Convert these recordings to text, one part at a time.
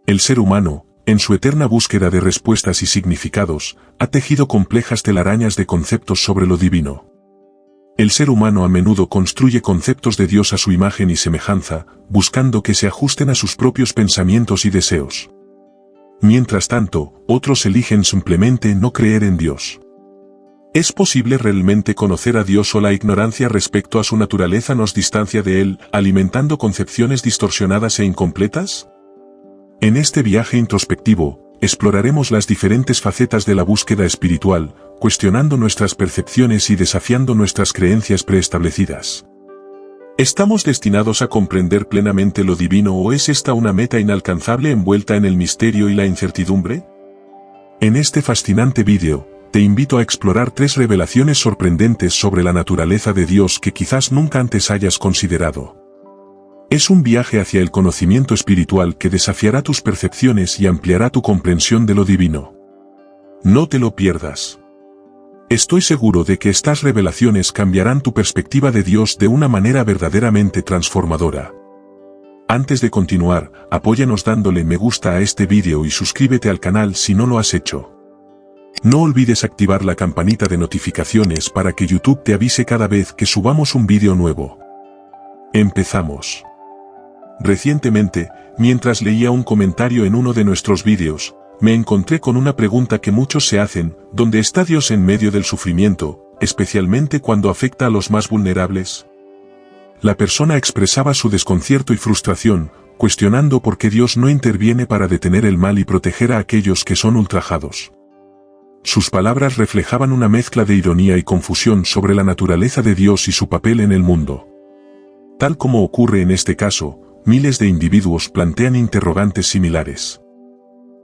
El ser humano, en su eterna búsqueda de respuestas y significados, ha tejido complejas telarañas de conceptos sobre lo divino. El ser humano a menudo construye conceptos de Dios a su imagen y semejanza, buscando que se ajusten a sus propios pensamientos y deseos. Mientras tanto, otros eligen simplemente no creer en Dios. ¿Es posible realmente conocer a Dios o la ignorancia respecto a su naturaleza nos distancia de Él, alimentando concepciones distorsionadas e incompletas? En este viaje introspectivo, exploraremos las diferentes facetas de la búsqueda espiritual, cuestionando nuestras percepciones y desafiando nuestras creencias preestablecidas. ¿Estamos destinados a comprender plenamente lo divino o es esta una meta inalcanzable envuelta en el misterio y la incertidumbre? En este fascinante vídeo, te invito a explorar 3 revelaciones sorprendentes sobre la naturaleza de Dios que quizás nunca antes hayas considerado. Es un viaje hacia el conocimiento espiritual que desafiará tus percepciones y ampliará tu comprensión de lo divino. No te lo pierdas. Estoy seguro de que estas revelaciones cambiarán tu perspectiva de Dios de una manera verdaderamente transformadora. Antes de continuar, apóyanos dándole me gusta a este vídeo y suscríbete al canal si no lo has hecho. No olvides activar la campanita de notificaciones para que YouTube te avise cada vez que subamos un vídeo nuevo. Empezamos. Recientemente, mientras leía un comentario en uno de nuestros vídeos, me encontré con una pregunta que muchos se hacen: ¿dónde está Dios en medio del sufrimiento, especialmente cuando afecta a los más vulnerables? La persona expresaba su desconcierto y frustración, cuestionando por qué Dios no interviene para detener el mal y proteger a aquellos que son ultrajados. Sus palabras reflejaban una mezcla de ironía y confusión sobre la naturaleza de Dios y su papel en el mundo. Tal como ocurre en este caso, miles de individuos plantean interrogantes similares.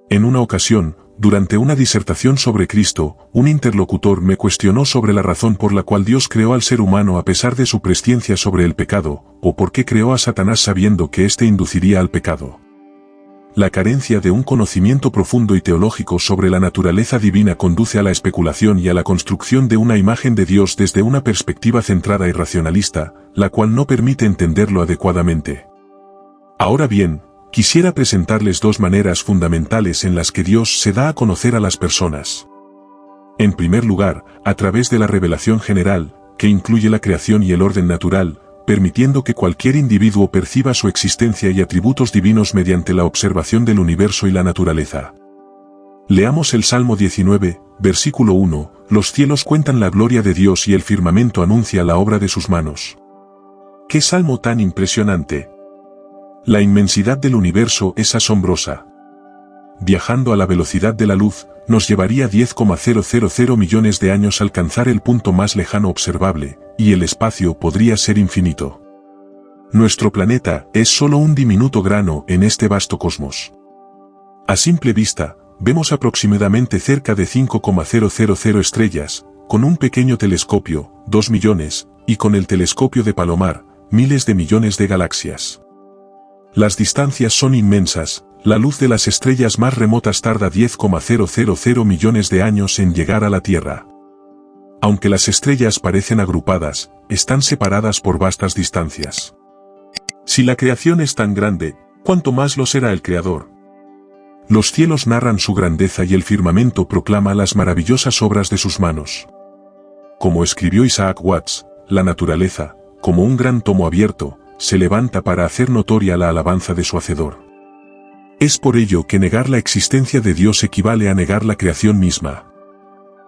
En una ocasión, durante una disertación sobre Cristo, un interlocutor me cuestionó sobre la razón por la cual Dios creó al ser humano a pesar de su presciencia sobre el pecado, o por qué creó a Satanás sabiendo que éste induciría al pecado. La carencia de un conocimiento profundo y teológico sobre la naturaleza divina conduce a la especulación y a la construcción de una imagen de Dios desde una perspectiva centrada y racionalista, la cual no permite entenderlo adecuadamente. Ahora bien, quisiera presentarles 2 maneras fundamentales en las que Dios se da a conocer a las personas. En primer lugar, a través de la revelación general, que incluye la creación y el orden natural, permitiendo que cualquier individuo perciba su existencia y atributos divinos mediante la observación del universo y la naturaleza. Leamos el Salmo 19, versículo 1, los cielos cuentan la gloria de Dios y el firmamento anuncia la obra de sus manos. ¡Qué salmo tan impresionante! La inmensidad del universo es asombrosa. Viajando a la velocidad de la luz, nos llevaría 10,000 millones de años alcanzar el punto más lejano observable, y el espacio podría ser infinito. Nuestro planeta es solo un diminuto grano en este vasto cosmos. A simple vista, vemos aproximadamente cerca de 5,000 estrellas, con un pequeño telescopio, 2 millones, y con el telescopio de Palomar, miles de millones de galaxias. Las distancias son inmensas, la luz de las estrellas más remotas tarda 10,000 millones de años en llegar a la Tierra. Aunque las estrellas parecen agrupadas, están separadas por vastas distancias. Si la creación es tan grande, ¿cuánto más lo será el Creador? Los cielos narran su grandeza y el firmamento proclama las maravillosas obras de sus manos. Como escribió Isaac Watts, la naturaleza, como un gran tomo abierto, se levanta para hacer notoria la alabanza de su Hacedor. Es por ello que negar la existencia de Dios equivale a negar la creación misma.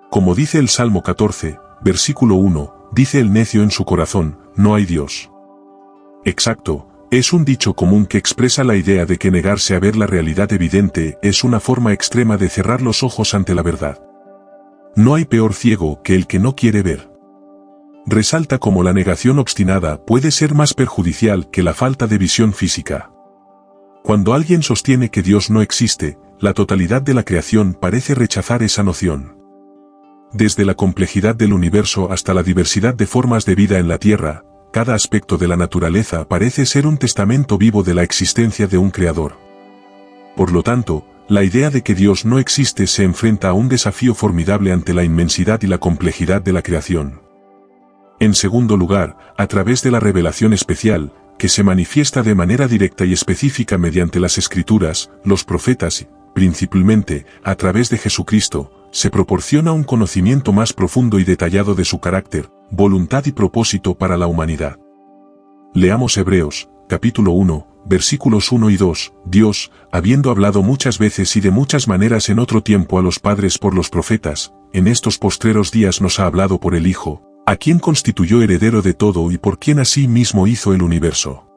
Como dice el Salmo 14, versículo 1, dice el necio en su corazón, no hay Dios. Exacto, es un dicho común que expresa la idea de que negarse a ver la realidad evidente es una forma extrema de cerrar los ojos ante la verdad. No hay peor ciego que el que no quiere ver. Resalta cómo la negación obstinada puede ser más perjudicial que la falta de visión física. Cuando alguien sostiene que Dios no existe, la totalidad de la creación parece rechazar esa noción. Desde la complejidad del universo hasta la diversidad de formas de vida en la Tierra, cada aspecto de la naturaleza parece ser un testamento vivo de la existencia de un creador. Por lo tanto, la idea de que Dios no existe se enfrenta a un desafío formidable ante la inmensidad y la complejidad de la creación. En segundo lugar, a través de la revelación especial, que se manifiesta de manera directa y específica mediante las Escrituras, los profetas y, principalmente, a través de Jesucristo, se proporciona un conocimiento más profundo y detallado de su carácter, voluntad y propósito para la humanidad. Leamos Hebreos, capítulo 1, versículos 1 y 2. Dios, habiendo hablado muchas veces y de muchas maneras en otro tiempo a los padres por los profetas, en estos postreros días nos ha hablado por el Hijo, a quien constituyó heredero de todo y por quien así mismo hizo el universo.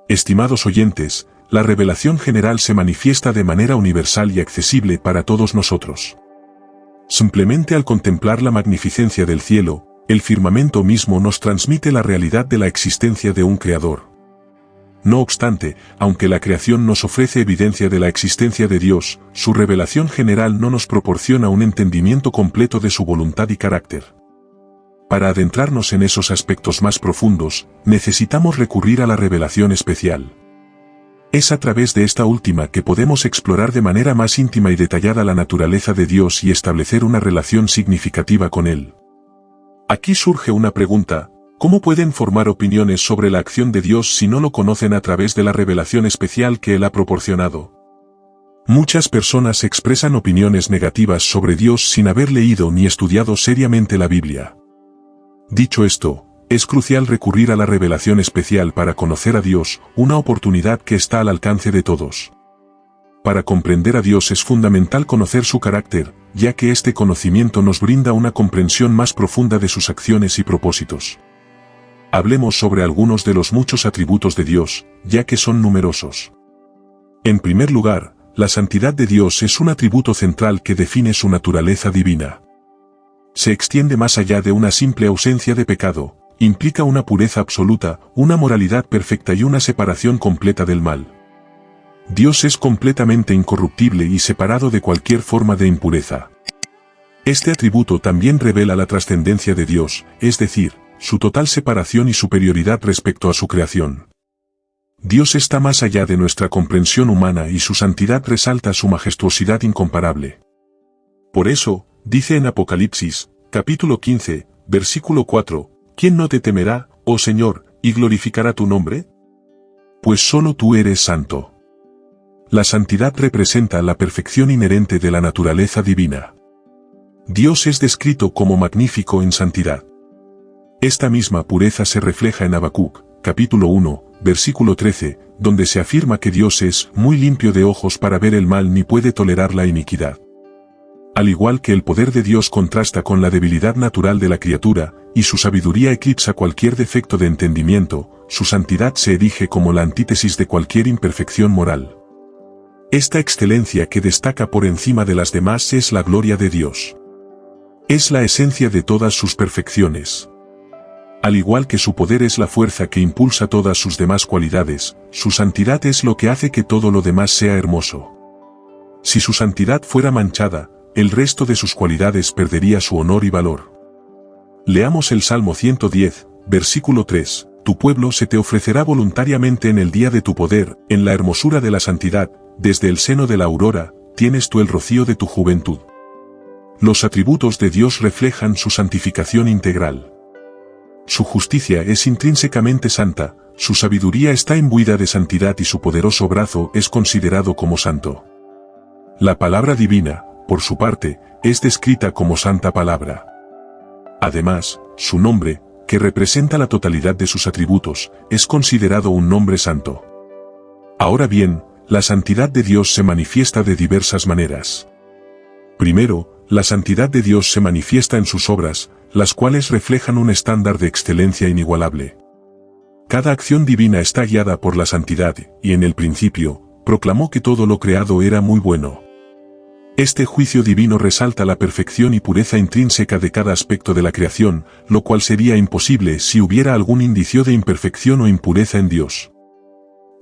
Estimados oyentes, la revelación general se manifiesta de manera universal y accesible para todos nosotros. Simplemente al contemplar la magnificencia del cielo, el firmamento mismo nos transmite la realidad de la existencia de un Creador. No obstante, aunque la creación nos ofrece evidencia de la existencia de Dios, su revelación general no nos proporciona un entendimiento completo de su voluntad y carácter. Para adentrarnos en esos aspectos más profundos, necesitamos recurrir a la revelación especial. Es a través de esta última que podemos explorar de manera más íntima y detallada la naturaleza de Dios y establecer una relación significativa con Él. Aquí surge una pregunta: ¿cómo pueden formar opiniones sobre la acción de Dios si no lo conocen a través de la revelación especial que Él ha proporcionado? Muchas personas expresan opiniones negativas sobre Dios sin haber leído ni estudiado seriamente la Biblia. Dicho esto, es crucial recurrir a la revelación especial para conocer a Dios, una oportunidad que está al alcance de todos. Para comprender a Dios es fundamental conocer su carácter, ya que este conocimiento nos brinda una comprensión más profunda de sus acciones y propósitos. Hablemos sobre algunos de los muchos atributos de Dios, ya que son numerosos. En primer lugar, la santidad de Dios es un atributo central que define su naturaleza divina. Se extiende más allá de una simple ausencia de pecado, implica una pureza absoluta, una moralidad perfecta y una separación completa del mal. Dios es completamente incorruptible y separado de cualquier forma de impureza. Este atributo también revela la trascendencia de Dios, es decir, su total separación y superioridad respecto a su creación. Dios está más allá de nuestra comprensión humana y su santidad resalta su majestuosidad incomparable. Por eso, dice en Apocalipsis, capítulo 15, versículo 4, ¿quién no te temerá, oh Señor, y glorificará tu nombre? Pues solo tú eres santo. La santidad representa la perfección inherente de la naturaleza divina. Dios es descrito como magnífico en santidad. Esta misma pureza se refleja en Habacuc, capítulo 1, versículo 13, donde se afirma que Dios es muy limpio de ojos para ver el mal ni puede tolerar la iniquidad. Al igual que el poder de Dios contrasta con la debilidad natural de la criatura, y su sabiduría eclipsa cualquier defecto de entendimiento, su santidad se erige como la antítesis de cualquier imperfección moral. Esta excelencia que destaca por encima de las demás es la gloria de Dios. Es la esencia de todas sus perfecciones. Al igual que su poder es la fuerza que impulsa todas sus demás cualidades, su santidad es lo que hace que todo lo demás sea hermoso. Si su santidad fuera manchada, el resto de sus cualidades perdería su honor y valor. Leamos el Salmo 110, versículo 3. Tu pueblo se te ofrecerá voluntariamente en el día de tu poder, en la hermosura de la santidad, desde el seno de la aurora, tienes tú el rocío de tu juventud. Los atributos de Dios reflejan su santificación integral. Su justicia es intrínsecamente santa, su sabiduría está imbuida de santidad y su poderoso brazo es considerado como santo. La palabra divina, por su parte, es descrita como santa palabra. Además, su nombre, que representa la totalidad de sus atributos, es considerado un nombre santo. Ahora bien, la santidad de Dios se manifiesta de diversas maneras. Primero, la santidad de Dios se manifiesta en sus obras, las cuales reflejan un estándar de excelencia inigualable. Cada acción divina está guiada por la santidad, y en el principio, proclamó que todo lo creado era muy bueno. Este juicio divino resalta la perfección y pureza intrínseca de cada aspecto de la creación, lo cual sería imposible si hubiera algún indicio de imperfección o impureza en Dios.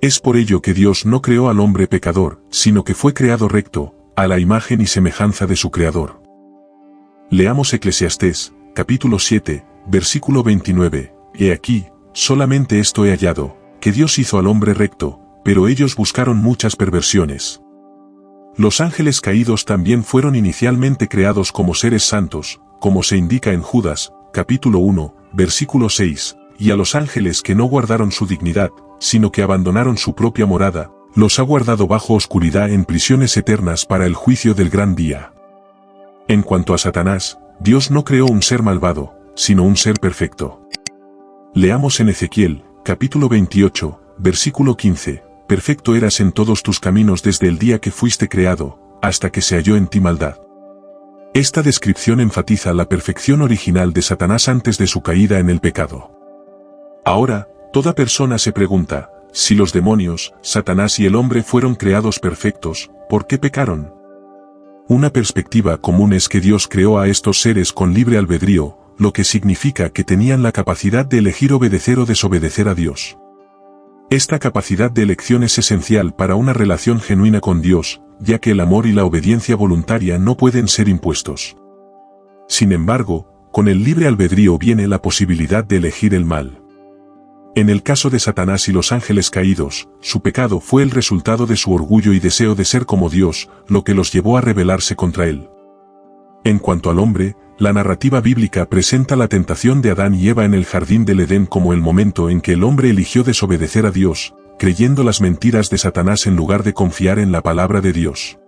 Es por ello que Dios no creó al hombre pecador, sino que fue creado recto, a la imagen y semejanza de su Creador. Leamos Eclesiastés, capítulo 7, versículo 29, He aquí, solamente esto he hallado, que Dios hizo al hombre recto, pero ellos buscaron muchas perversiones. Los ángeles caídos también fueron inicialmente creados como seres santos, como se indica en Judas, capítulo 1, versículo 6, y a los ángeles que no guardaron su dignidad, sino que abandonaron su propia morada, los ha guardado bajo oscuridad en prisiones eternas para el juicio del gran día. En cuanto a Satanás, Dios no creó un ser malvado, sino un ser perfecto. Leamos en Ezequiel, capítulo 28, versículo 15, perfecto eras en todos tus caminos desde el día que fuiste creado, hasta que se halló en ti maldad. Esta descripción enfatiza la perfección original de Satanás antes de su caída en el pecado. Ahora, toda persona se pregunta, si los demonios, Satanás y el hombre fueron creados perfectos, ¿por qué pecaron? Una perspectiva común es que Dios creó a estos seres con libre albedrío, lo que significa que tenían la capacidad de elegir obedecer o desobedecer a Dios. Esta capacidad de elección es esencial para una relación genuina con Dios, ya que el amor y la obediencia voluntaria no pueden ser impuestos. Sin embargo, con el libre albedrío viene la posibilidad de elegir el mal. En el caso de Satanás y los ángeles caídos, su pecado fue el resultado de su orgullo y deseo de ser como Dios, lo que los llevó a rebelarse contra él. En cuanto al hombre, la narrativa bíblica presenta la tentación de Adán y Eva en el jardín del Edén como el momento en que el hombre eligió desobedecer a Dios, creyendo las mentiras de Satanás en lugar de confiar en la palabra de Dios.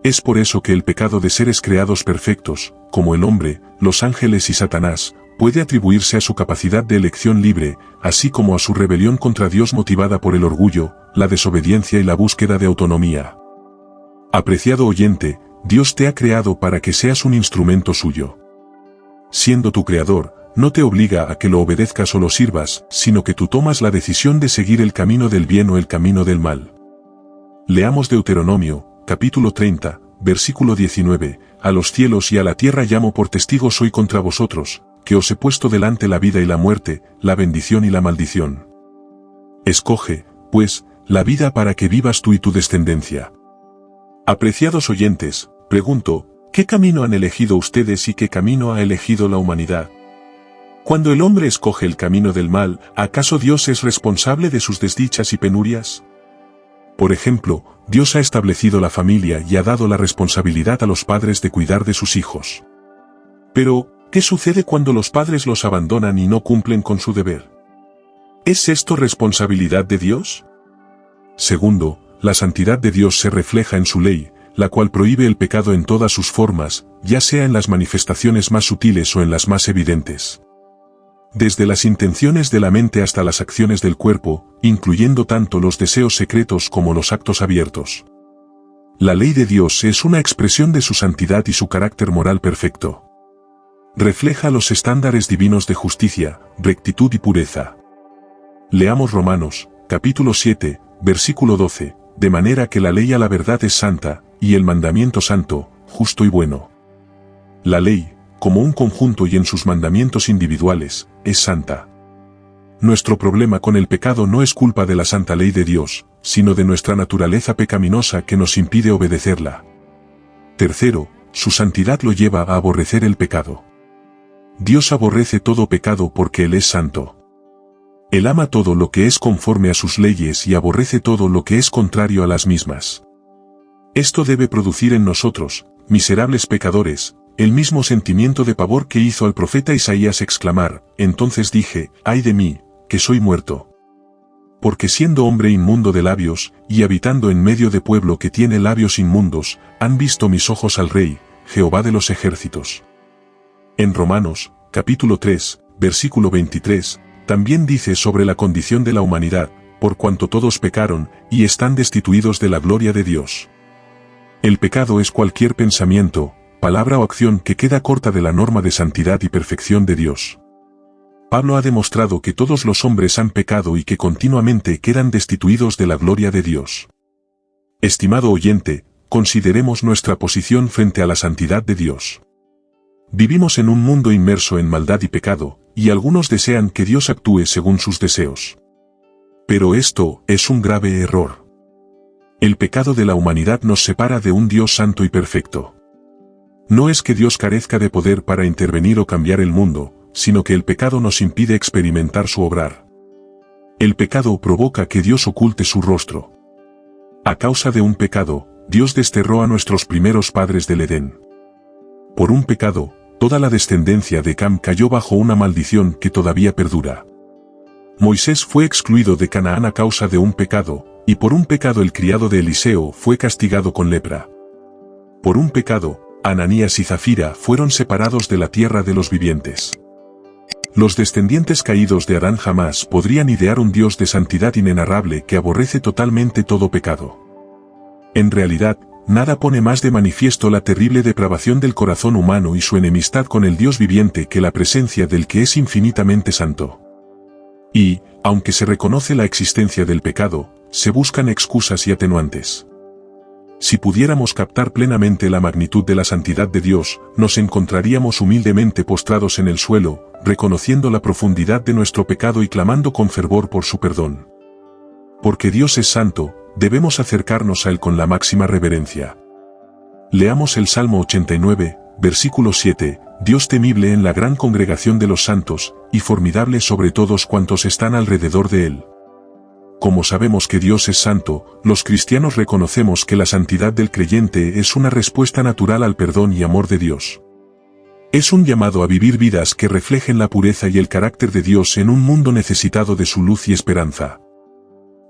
Es por eso que el pecado de seres creados perfectos, como el hombre, los ángeles y Satanás, puede atribuirse a su capacidad de elección libre, así como a su rebelión contra Dios motivada por el orgullo, la desobediencia y la búsqueda de autonomía. Apreciado oyente, Dios te ha creado para que seas un instrumento suyo. Siendo tu creador, no te obliga a que lo obedezcas o lo sirvas, sino que tú tomas la decisión de seguir el camino del bien o el camino del mal. Leamos Deuteronomio, capítulo 30, versículo 19, a los cielos y a la tierra llamo por testigos hoy contra vosotros, que os he puesto delante la vida y la muerte, la bendición y la maldición. Escoge, pues, la vida para que vivas tú y tu descendencia. Apreciados oyentes, pregunto, ¿qué camino han elegido ustedes y qué camino ha elegido la humanidad? Cuando el hombre escoge el camino del mal, ¿acaso Dios es responsable de sus desdichas y penurias? Por ejemplo, Dios ha establecido la familia y ha dado la responsabilidad a los padres de cuidar de sus hijos. Pero, ¿qué sucede cuando los padres los abandonan y no cumplen con su deber? ¿Es esto responsabilidad de Dios? Segundo, la santidad de Dios se refleja en su ley, la cual prohíbe el pecado en todas sus formas, ya sea en las manifestaciones más sutiles o en las más evidentes. Desde las intenciones de la mente hasta las acciones del cuerpo, incluyendo tanto los deseos secretos como los actos abiertos. La ley de Dios es una expresión de su santidad y su carácter moral perfecto. Refleja los estándares divinos de justicia, rectitud y pureza. Leamos Romanos, capítulo 7, versículo 12, de manera que la ley a la verdad es santa, y el mandamiento santo, justo y bueno. La ley, como un conjunto y en sus mandamientos individuales, es santa. Nuestro problema con el pecado no es culpa de la santa ley de Dios, sino de nuestra naturaleza pecaminosa que nos impide obedecerla. Tercero, su santidad lo lleva a aborrecer el pecado. Dios aborrece todo pecado porque Él es santo. Él ama todo lo que es conforme a sus leyes y aborrece todo lo que es contrario a las mismas. Esto debe producir en nosotros, miserables pecadores, el mismo sentimiento de pavor que hizo al profeta Isaías exclamar, entonces dije, ¡ay de mí, que soy muerto! Porque siendo hombre inmundo de labios, y habitando en medio de pueblo que tiene labios inmundos, han visto mis ojos al Rey, Jehová de los ejércitos. En Romanos, capítulo 3, versículo 23, también dice sobre la condición de la humanidad, por cuanto todos pecaron, y están destituidos de la gloria de Dios. El pecado es cualquier pensamiento, palabra o acción que queda corta de la norma de santidad y perfección de Dios. Pablo ha demostrado que todos los hombres han pecado y que continuamente quedan destituidos de la gloria de Dios. Estimado oyente, consideremos nuestra posición frente a la santidad de Dios. Vivimos en un mundo inmerso en maldad y pecado, y algunos desean que Dios actúe según sus deseos. Pero esto es un grave error. El pecado de la humanidad nos separa de un Dios santo y perfecto. No es que Dios carezca de poder para intervenir o cambiar el mundo, sino que el pecado nos impide experimentar su obrar. El pecado provoca que Dios oculte su rostro. A causa de un pecado, Dios desterró a nuestros primeros padres del Edén. Por un pecado, toda la descendencia de Cam cayó bajo una maldición que todavía perdura. Moisés fue excluido de Canaán a causa de un pecado, y por un pecado el criado de Eliseo fue castigado con lepra. Por un pecado, Ananías y Zafira fueron separados de la tierra de los vivientes. Los descendientes caídos de Adán jamás podrían idear un Dios de santidad inenarrable que aborrece totalmente todo pecado. En realidad, nada pone más de manifiesto la terrible depravación del corazón humano y su enemistad con el Dios viviente que la presencia del que es infinitamente santo. Y, aunque se reconoce la existencia del pecado, se buscan excusas y atenuantes. Si pudiéramos captar plenamente la magnitud de la santidad de Dios, nos encontraríamos humildemente postrados en el suelo, reconociendo la profundidad de nuestro pecado y clamando con fervor por su perdón. Porque Dios es santo, debemos acercarnos a Él con la máxima reverencia. Leamos el Salmo 89, versículo 7, Dios temible en la gran congregación de los santos, y formidable sobre todos cuantos están alrededor de Él. Como sabemos que Dios es santo, los cristianos reconocemos que la santidad del creyente es una respuesta natural al perdón y amor de Dios. Es un llamado a vivir vidas que reflejen la pureza y el carácter de Dios en un mundo necesitado de su luz y esperanza.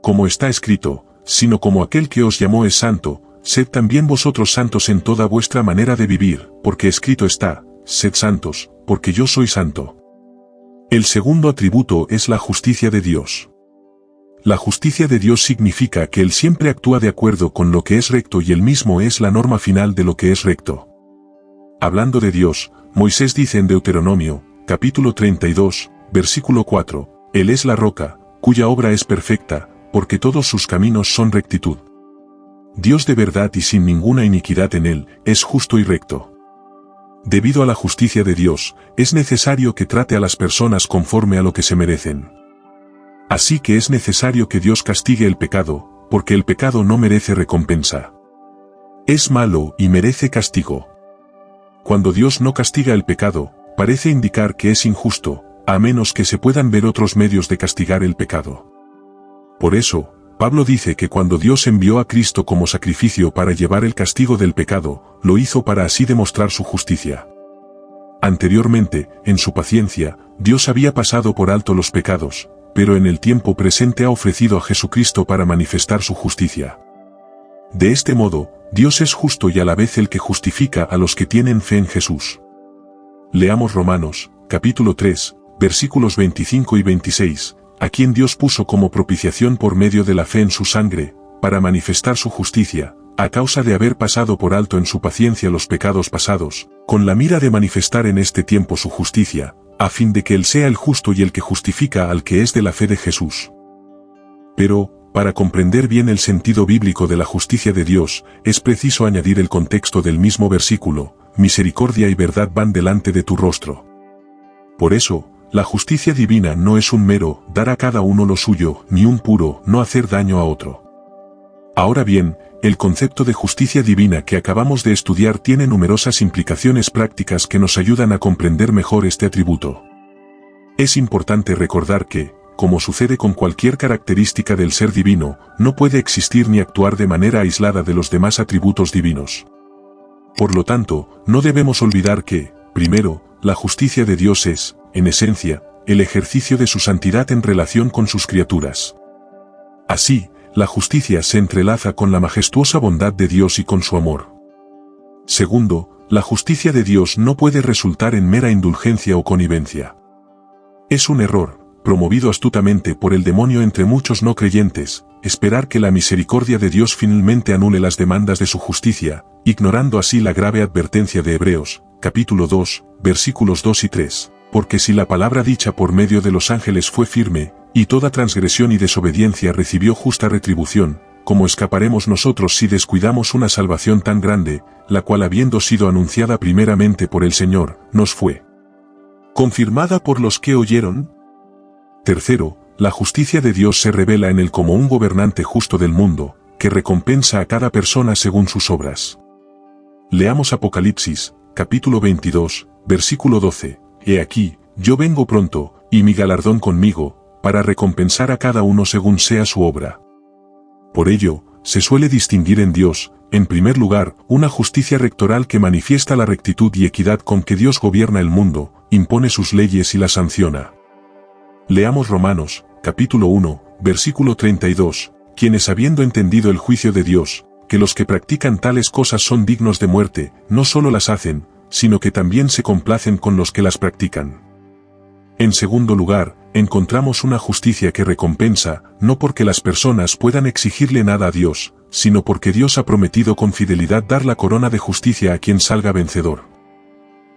Como está escrito, sino como aquel que os llamó es santo, sed también vosotros santos en toda vuestra manera de vivir, porque escrito está, sed santos, porque yo soy santo. El segundo atributo es la justicia de Dios. La justicia de Dios significa que Él siempre actúa de acuerdo con lo que es recto y Él mismo es la norma final de lo que es recto. Hablando de Dios, Moisés dice en Deuteronomio, capítulo 32, versículo 4, Él es la roca, cuya obra es perfecta, porque todos sus caminos son rectitud. Dios de verdad y sin ninguna iniquidad en Él, es justo y recto. Debido a la justicia de Dios, es necesario que trate a las personas conforme a lo que se merecen. Así que es necesario que Dios castigue el pecado, porque el pecado no merece recompensa. Es malo y merece castigo. Cuando Dios no castiga el pecado, parece indicar que es injusto, a menos que se puedan ver otros medios de castigar el pecado. Por eso, Pablo dice que cuando Dios envió a Cristo como sacrificio para llevar el castigo del pecado, lo hizo para así demostrar su justicia. Anteriormente, en su paciencia, Dios había pasado por alto los pecados, pero en el tiempo presente ha ofrecido a Jesucristo para manifestar su justicia. De este modo, Dios es justo y a la vez el que justifica a los que tienen fe en Jesús. Leamos Romanos, capítulo 3, versículos 25 y 26, a quien Dios puso como propiciación por medio de la fe en su sangre, para manifestar su justicia, a causa de haber pasado por alto en su paciencia los pecados pasados, con la mira de manifestar en este tiempo su justicia, a fin de que Él sea el justo y el que justifica al que es de la fe de Jesús. Pero, para comprender bien el sentido bíblico de la justicia de Dios, es preciso añadir el contexto del mismo versículo, misericordia y verdad van delante de tu rostro. Por eso, la justicia divina no es un mero dar a cada uno lo suyo, ni un puro no hacer daño a otro. Ahora bien, el concepto de justicia divina que acabamos de estudiar tiene numerosas implicaciones prácticas que nos ayudan a comprender mejor este atributo. Es importante recordar que, como sucede con cualquier característica del ser divino, no puede existir ni actuar de manera aislada de los demás atributos divinos. Por lo tanto, no debemos olvidar que, primero, la justicia de Dios es, en esencia, el ejercicio de su santidad en relación con sus criaturas. Así, la justicia se entrelaza con la majestuosa bondad de Dios y con su amor. Segundo, la justicia de Dios no puede resultar en mera indulgencia o connivencia. Es un error, promovido astutamente por el demonio entre muchos no creyentes, esperar que la misericordia de Dios finalmente anule las demandas de su justicia, ignorando así la grave advertencia de Hebreos, capítulo 2, versículos 2 y 3, porque si la palabra dicha por medio de los ángeles fue firme, y toda transgresión y desobediencia recibió justa retribución, ¿cómo escaparemos nosotros si descuidamos una salvación tan grande, la cual habiendo sido anunciada primeramente por el Señor, nos fue confirmada por los que oyeron? Tercero, la justicia de Dios se revela en Él como un gobernante justo del mundo, que recompensa a cada persona según sus obras. Leamos Apocalipsis, capítulo 22, versículo 12, He aquí, yo vengo pronto, y mi galardón conmigo, para recompensar a cada uno según sea su obra. Por ello, se suele distinguir en Dios, en primer lugar, una justicia rectoral que manifiesta la rectitud y equidad con que Dios gobierna el mundo, impone sus leyes y las sanciona. Leamos Romanos, capítulo 1, versículo 32, quienes habiendo entendido el juicio de Dios, que los que practican tales cosas son dignos de muerte, no solo las hacen, sino que también se complacen con los que las practican. En segundo lugar, encontramos una justicia que recompensa, no porque las personas puedan exigirle nada a Dios, sino porque Dios ha prometido con fidelidad dar la corona de justicia a quien salga vencedor.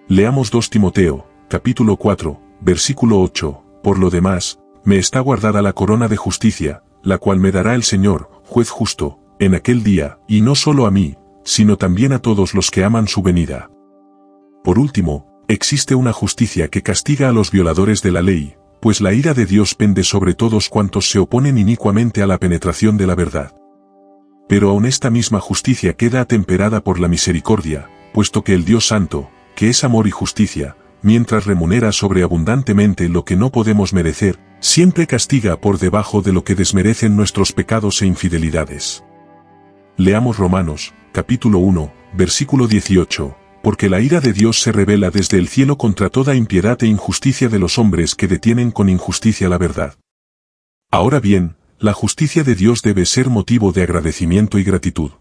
Leamos 2 Timoteo, capítulo 4, versículo 8, por lo demás, me está guardada la corona de justicia, la cual me dará el Señor, juez justo, en aquel día, y no solo a mí, sino también a todos los que aman su venida. Por último, existe una justicia que castiga a los violadores de la ley, pues la ira de Dios pende sobre todos cuantos se oponen inicuamente a la penetración de la verdad. Pero aun esta misma justicia queda atemperada por la misericordia, puesto que el Dios Santo, que es amor y justicia, mientras remunera sobreabundantemente lo que no podemos merecer, siempre castiga por debajo de lo que desmerecen nuestros pecados e infidelidades. Leamos Romanos, capítulo 1, versículo 18. Porque la ira de Dios se revela desde el cielo contra toda impiedad e injusticia de los hombres que detienen con injusticia la verdad. Ahora bien, la justicia de Dios debe ser motivo de agradecimiento y gratitud.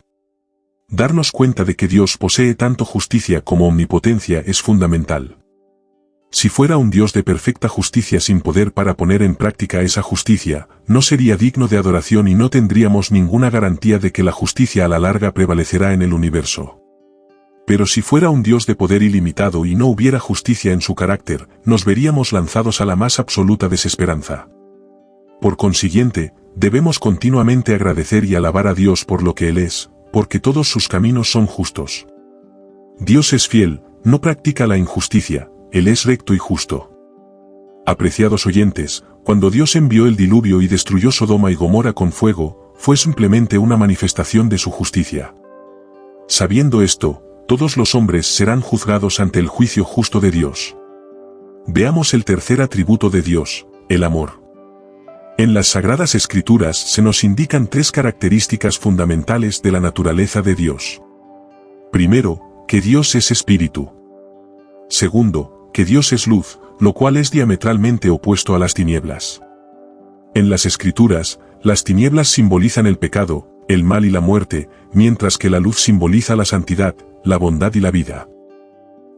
Darnos cuenta de que Dios posee tanto justicia como omnipotencia es fundamental. Si fuera un Dios de perfecta justicia sin poder para poner en práctica esa justicia, no sería digno de adoración y no tendríamos ninguna garantía de que la justicia a la larga prevalecerá en el universo. Pero si fuera un Dios de poder ilimitado y no hubiera justicia en su carácter, nos veríamos lanzados a la más absoluta desesperanza. Por consiguiente, debemos continuamente agradecer y alabar a Dios por lo que Él es, porque todos sus caminos son justos. Dios es fiel, no practica la injusticia, Él es recto y justo. Apreciados oyentes, cuando Dios envió el diluvio y destruyó Sodoma y Gomorra con fuego, fue simplemente una manifestación de su justicia. Sabiendo esto, todos los hombres serán juzgados ante el juicio justo de Dios. Veamos el tercer atributo de Dios, el amor. En las Sagradas Escrituras se nos indican 3 características fundamentales de la naturaleza de Dios. Primero, que Dios es espíritu. Segundo, que Dios es luz, lo cual es diametralmente opuesto a las tinieblas. En las Escrituras, las tinieblas simbolizan el pecado, el mal y la muerte, mientras que la luz simboliza la santidad, la bondad y la vida.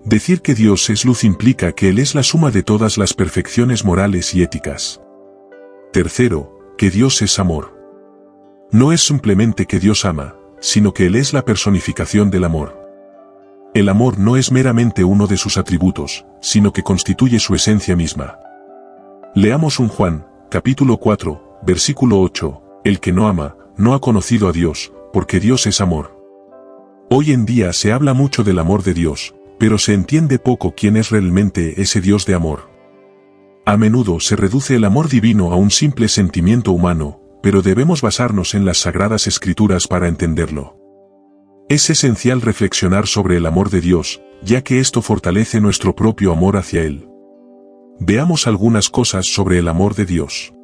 Decir que Dios es luz implica que Él es la suma de todas las perfecciones morales y éticas. Tercero, que Dios es amor. No es simplemente que Dios ama, sino que Él es la personificación del amor. El amor no es meramente uno de sus atributos, sino que constituye su esencia misma. Leamos 1 Juan, capítulo 4, versículo 8, el que no ama, no ha conocido a Dios, porque Dios es amor. Hoy en día se habla mucho del amor de Dios, pero se entiende poco quién es realmente ese Dios de amor. A menudo se reduce el amor divino a un simple sentimiento humano, pero debemos basarnos en las Sagradas Escrituras para entenderlo. Es esencial reflexionar sobre el amor de Dios, ya que esto fortalece nuestro propio amor hacia Él. Veamos algunas cosas sobre el amor de Dios.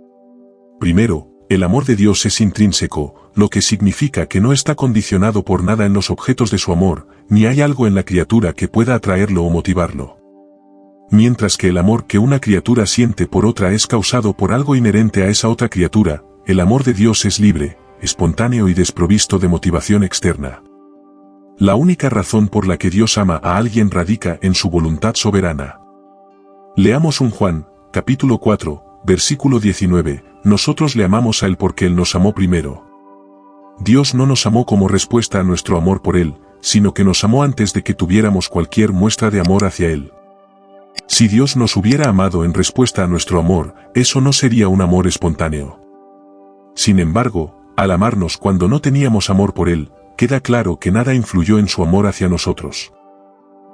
Primero, el amor de Dios es intrínseco, lo que significa que no está condicionado por nada en los objetos de su amor, ni hay algo en la criatura que pueda atraerlo o motivarlo. Mientras que el amor que una criatura siente por otra es causado por algo inherente a esa otra criatura, el amor de Dios es libre, espontáneo y desprovisto de motivación externa. La única razón por la que Dios ama a alguien radica en su voluntad soberana. Leamos 1 Juan, capítulo 4, versículo 19, nosotros le amamos a Él porque Él nos amó primero. Dios no nos amó como respuesta a nuestro amor por Él, sino que nos amó antes de que tuviéramos cualquier muestra de amor hacia Él. Si Dios nos hubiera amado en respuesta a nuestro amor, eso no sería un amor espontáneo. Sin embargo, al amarnos cuando no teníamos amor por Él, queda claro que nada influyó en su amor hacia nosotros.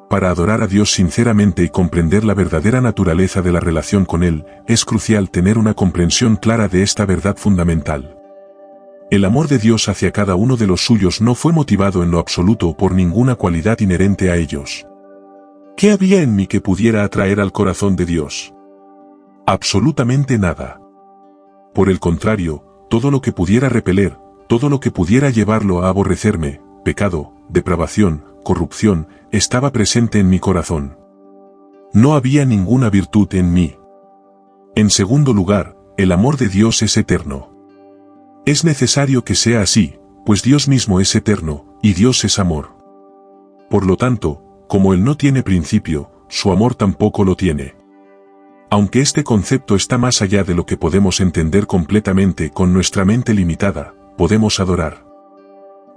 Para adorar a Dios sinceramente y comprender la verdadera naturaleza de la relación con Él, es crucial tener una comprensión clara de esta verdad fundamental. El amor de Dios hacia cada uno de los suyos no fue motivado en lo absoluto por ninguna cualidad inherente a ellos. ¿Qué había en mí que pudiera atraer al corazón de Dios? Absolutamente nada. Por el contrario, todo lo que pudiera repeler, todo lo que pudiera llevarlo a aborrecerme, pecado, depravación, corrupción, estaba presente en mi corazón. No había ninguna virtud en mí. En segundo lugar, el amor de Dios es eterno. Es necesario que sea así, pues Dios mismo es eterno, y Dios es amor. Por lo tanto, como Él no tiene principio, su amor tampoco lo tiene. Aunque este concepto está más allá de lo que podemos entender completamente con nuestra mente limitada, podemos adorar.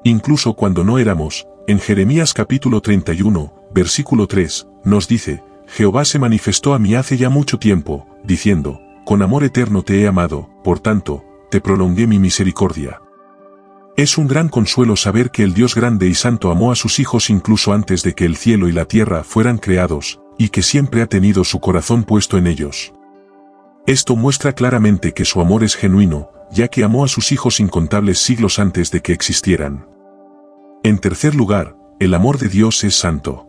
Incluso cuando no éramos, en Jeremías capítulo 31, versículo 3, nos dice, Jehová se manifestó a mí hace ya mucho tiempo, diciendo, con amor eterno te he amado, por tanto, te prolongué mi misericordia. Es un gran consuelo saber que el Dios grande y santo amó a sus hijos incluso antes de que el cielo y la tierra fueran creados, y que siempre ha tenido su corazón puesto en ellos. Esto muestra claramente que su amor es genuino, ya que amó a sus hijos incontables siglos antes de que existieran. En tercer lugar, el amor de Dios es santo.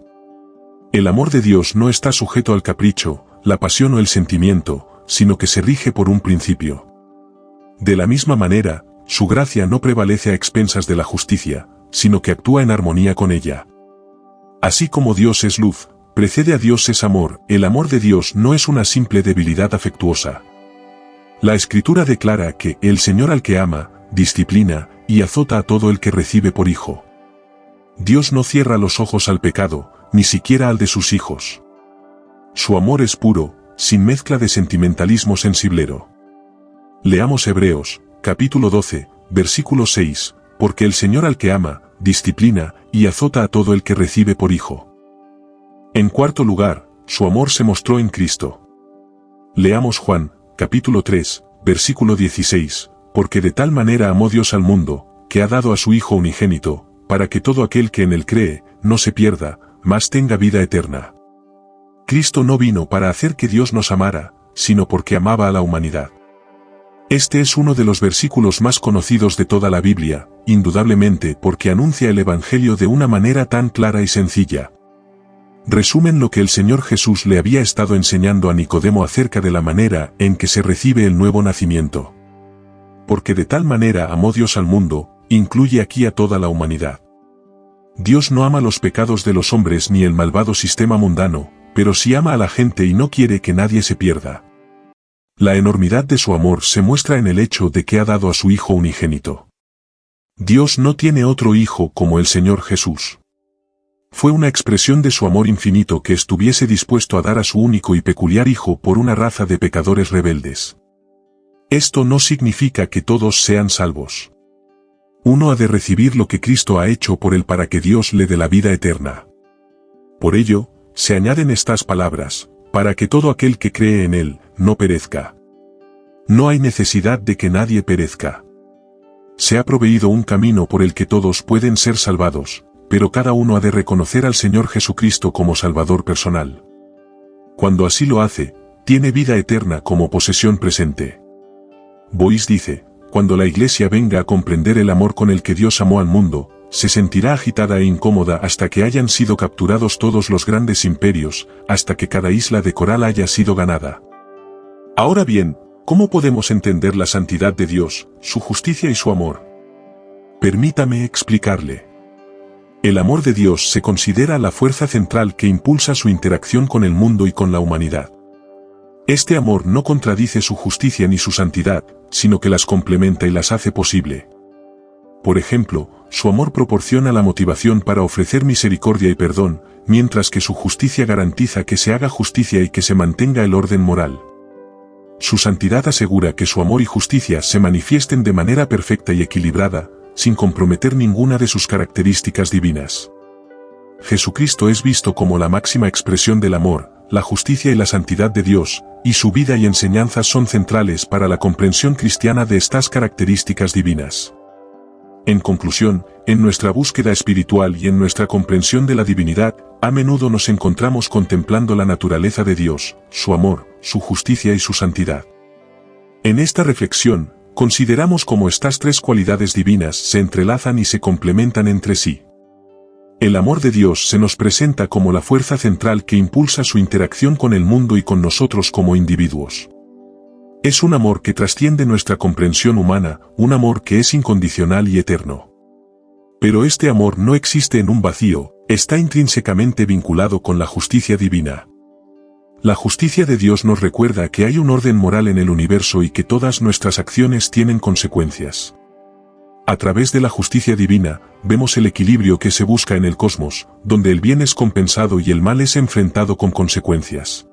El amor de Dios no está sujeto al capricho, la pasión o el sentimiento, sino que se rige por un principio. De la misma manera, su gracia no prevalece a expensas de la justicia, sino que actúa en armonía con ella. Así como Dios es luz, precede a Dios es amor, el amor de Dios no es una simple debilidad afectuosa. La Escritura declara que el Señor al que ama, disciplina, y azota a todo el que recibe por hijo. Dios no cierra los ojos al pecado, ni siquiera al de sus hijos. Su amor es puro, sin mezcla de sentimentalismo sensiblero. Leamos Hebreos, capítulo 12, versículo 6, porque el Señor al que ama, disciplina, y azota a todo el que recibe por hijo. En cuarto lugar, su amor se mostró en Cristo. Leamos Juan, capítulo 3, versículo 16, porque de tal manera amó Dios al mundo, que ha dado a su Hijo unigénito, para que todo aquel que en él cree, no se pierda, mas tenga vida eterna. Cristo no vino para hacer que Dios nos amara, sino porque amaba a la humanidad. Este es uno de los versículos más conocidos de toda la Biblia, indudablemente porque anuncia el Evangelio de una manera tan clara y sencilla. Resumen lo que el Señor Jesús le había estado enseñando a Nicodemo acerca de la manera en que se recibe el nuevo nacimiento. Porque de tal manera amó Dios al mundo, incluye aquí a toda la humanidad. Dios no ama los pecados de los hombres ni el malvado sistema mundano, pero sí ama a la gente y no quiere que nadie se pierda. La enormidad de su amor se muestra en el hecho de que ha dado a su Hijo unigénito. Dios no tiene otro Hijo como el Señor Jesús. Fue una expresión de su amor infinito que estuviese dispuesto a dar a su único y peculiar Hijo por una raza de pecadores rebeldes. Esto no significa que todos sean salvos. Uno ha de recibir lo que Cristo ha hecho por él para que Dios le dé la vida eterna. Por ello, se añaden estas palabras, para que todo aquel que cree en él, no perezca. No hay necesidad de que nadie perezca. Se ha proveído un camino por el que todos pueden ser salvados, pero cada uno ha de reconocer al Señor Jesucristo como Salvador personal. Cuando así lo hace, tiene vida eterna como posesión presente. Boyce dice, cuando la Iglesia venga a comprender el amor con el que Dios amó al mundo, se sentirá agitada e incómoda hasta que hayan sido capturados todos los grandes imperios, hasta que cada isla de coral haya sido ganada. Ahora bien, ¿cómo podemos entender la santidad de Dios, su justicia y su amor? Permítame explicarle. El amor de Dios se considera la fuerza central que impulsa su interacción con el mundo y con la humanidad. Este amor no contradice su justicia ni su santidad, sino que las complementa y las hace posible. Por ejemplo, su amor proporciona la motivación para ofrecer misericordia y perdón, mientras que su justicia garantiza que se haga justicia y que se mantenga el orden moral. Su santidad asegura que su amor y justicia se manifiesten de manera perfecta y equilibrada, sin comprometer ninguna de sus características divinas. Jesucristo es visto como la máxima expresión del amor, la justicia y la santidad de Dios, y su vida y enseñanzas son centrales para la comprensión cristiana de estas características divinas. En conclusión, en nuestra búsqueda espiritual y en nuestra comprensión de la divinidad, a menudo nos encontramos contemplando la naturaleza de Dios, su amor, su justicia y su santidad. En esta reflexión, consideramos cómo estas tres cualidades divinas se entrelazan y se complementan entre sí. El amor de Dios se nos presenta como la fuerza central que impulsa su interacción con el mundo y con nosotros como individuos. Es un amor que trasciende nuestra comprensión humana, un amor que es incondicional y eterno. Pero este amor no existe en un vacío, está intrínsecamente vinculado con la justicia divina. La justicia de Dios nos recuerda que hay un orden moral en el universo y que todas nuestras acciones tienen consecuencias. A través de la justicia divina, vemos el equilibrio que se busca en el cosmos, donde el bien es compensado y el mal es enfrentado con consecuencias.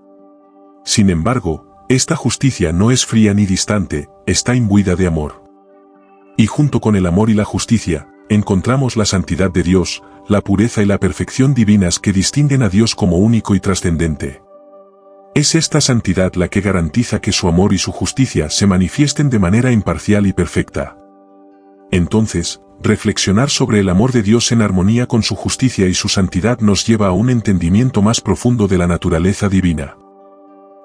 Sin embargo, esta justicia no es fría ni distante, está imbuida de amor. Y junto con el amor y la justicia, encontramos la santidad de Dios, la pureza y la perfección divinas que distinguen a Dios como único y trascendente. Es esta santidad la que garantiza que su amor y su justicia se manifiesten de manera imparcial y perfecta. Entonces, reflexionar sobre el amor de Dios en armonía con su justicia y su santidad nos lleva a un entendimiento más profundo de la naturaleza divina.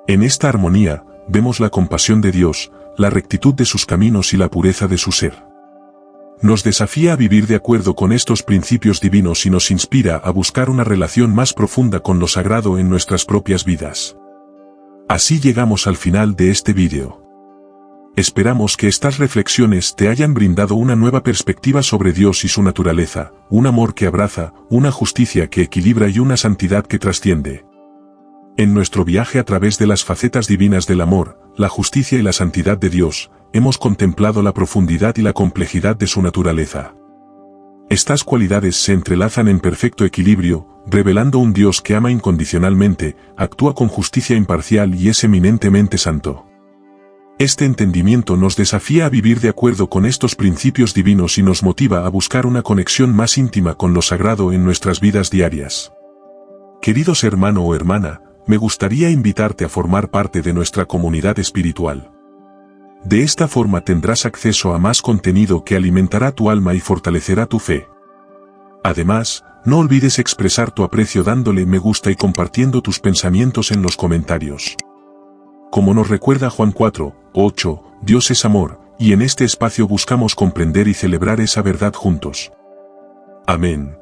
En esta armonía, vemos la compasión de Dios, la rectitud de sus caminos y la pureza de su ser. Nos desafía a vivir de acuerdo con estos principios divinos y nos inspira a buscar una relación más profunda con lo sagrado en nuestras propias vidas. Así llegamos al final de este vídeo. Esperamos que estas reflexiones te hayan brindado una nueva perspectiva sobre Dios y su naturaleza, un amor que abraza, una justicia que equilibra y una santidad que trasciende. En nuestro viaje a través de las facetas divinas del amor, la justicia y la santidad de Dios, hemos contemplado la profundidad y la complejidad de su naturaleza. Estas cualidades se entrelazan en perfecto equilibrio, revelando un Dios que ama incondicionalmente, actúa con justicia imparcial y es eminentemente santo. Este entendimiento nos desafía a vivir de acuerdo con estos principios divinos y nos motiva a buscar una conexión más íntima con lo sagrado en nuestras vidas diarias. Queridos hermano o hermana, me gustaría invitarte a formar parte de nuestra comunidad espiritual. De esta forma tendrás acceso a más contenido que alimentará tu alma y fortalecerá tu fe. Además, no olvides expresar tu aprecio dándole me gusta y compartiendo tus pensamientos en los comentarios. Como nos recuerda Juan 4:8, Dios es amor, y en este espacio buscamos comprender y celebrar esa verdad juntos. Amén.